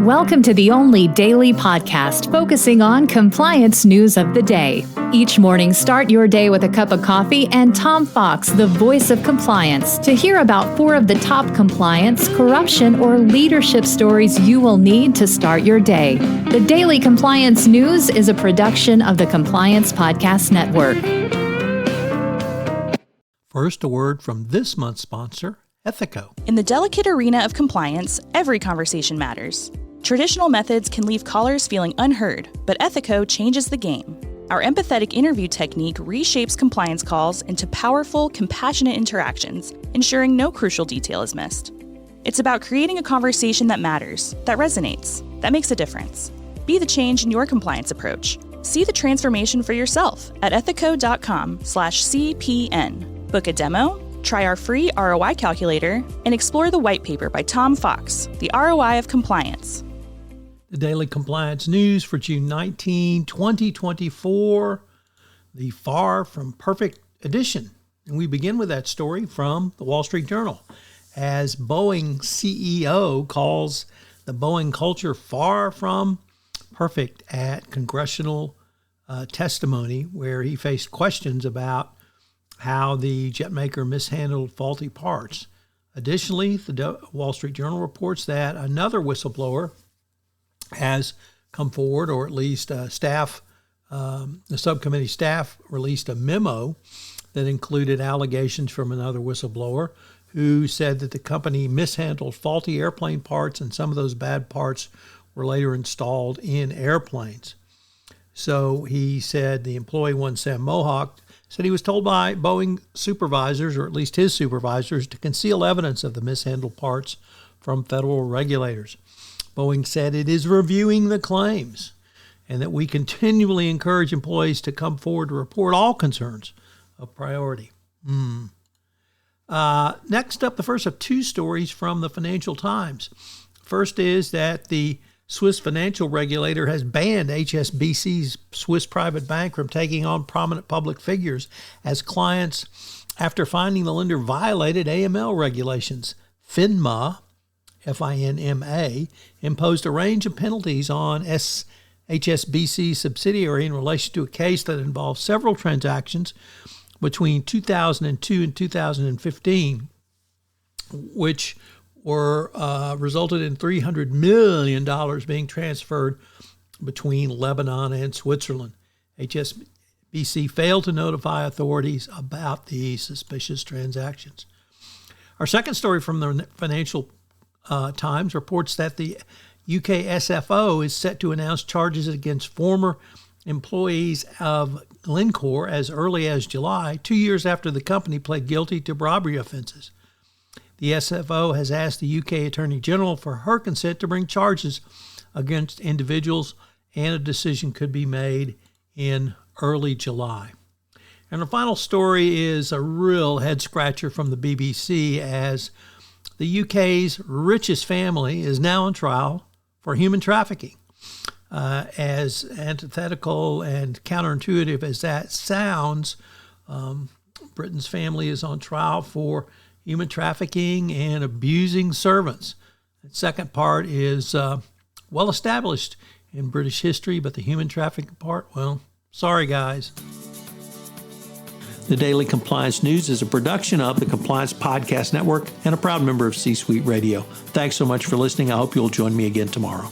Welcome to the only daily podcast focusing on compliance news of the day. Each morning, start your day with a cup of coffee and Tom Fox, the voice of compliance, to hear about 4 of the top compliance, corruption, or leadership stories you will need to start your day. The Daily Compliance News is a production of the Compliance Podcast Network. First, a word from this month's sponsor, Ethico. In the delicate arena of compliance, every conversation matters. Traditional methods can leave callers feeling unheard, but Ethico changes the game. Our empathetic interview technique reshapes compliance calls into powerful, compassionate interactions, ensuring no crucial detail is missed. It's about creating a conversation that matters, that resonates, that makes a difference. Be the change in your compliance approach. See the transformation for yourself at ethico.com/CPN. Book a demo, try our free ROI calculator, and explore the white paper by Tom Fox, The ROI of Compliance. The Daily Compliance News for June 19, 2024, the Far From Perfect edition. And we begin with that story from the Wall Street Journal, as Boeing CEO calls the Boeing culture far from perfect at congressional testimony, where he faced questions about how the jet maker mishandled faulty parts. Additionally, the Wall Street Journal reports that another whistleblower has come forward, or at least the subcommittee staff released a memo that included allegations from another whistleblower who said that the company mishandled faulty airplane parts, and some of those bad parts were later installed in airplanes. So he said the employee, one Sam Mohawk, said he was told by Boeing supervisors, or at least his supervisors, to conceal evidence of the mishandled parts from federal regulators. Boeing said it is reviewing the claims and that we continually encourage employees to come forward to report all concerns of priority. Next up, the first of 2 stories from the Financial Times. First is that the Swiss financial regulator has banned HSBC's Swiss private bank from taking on prominent public figures as clients after finding the lender violated AML regulations. FINMA, F-I-N-M-A, imposed a range of penalties on HSBC subsidiary in relation to a case that involved several transactions between 2002 and 2015, which were resulted in $300 million being transferred between Lebanon and Switzerland. HSBC failed to notify authorities about the suspicious transactions. Our second story from the Financial Times reports that the UK SFO is set to announce charges against former employees of Glencore as early as July, 2 years after the company pled guilty to robbery offenses. The SFO has asked the UK Attorney General for her consent to bring charges against individuals, and a decision could be made in early July. And the final story is a real head-scratcher from the BBC, as the UK's richest family is now on trial for human trafficking. As antithetical and counterintuitive as that sounds, Britain's family is on trial for human trafficking and abusing servants. The second part is well established in British history, but the human trafficking part, well, sorry guys. The Daily Compliance News is a production of the Compliance Podcast Network and a proud member of C-Suite Radio. Thanks so much for listening. I hope you'll join me again tomorrow.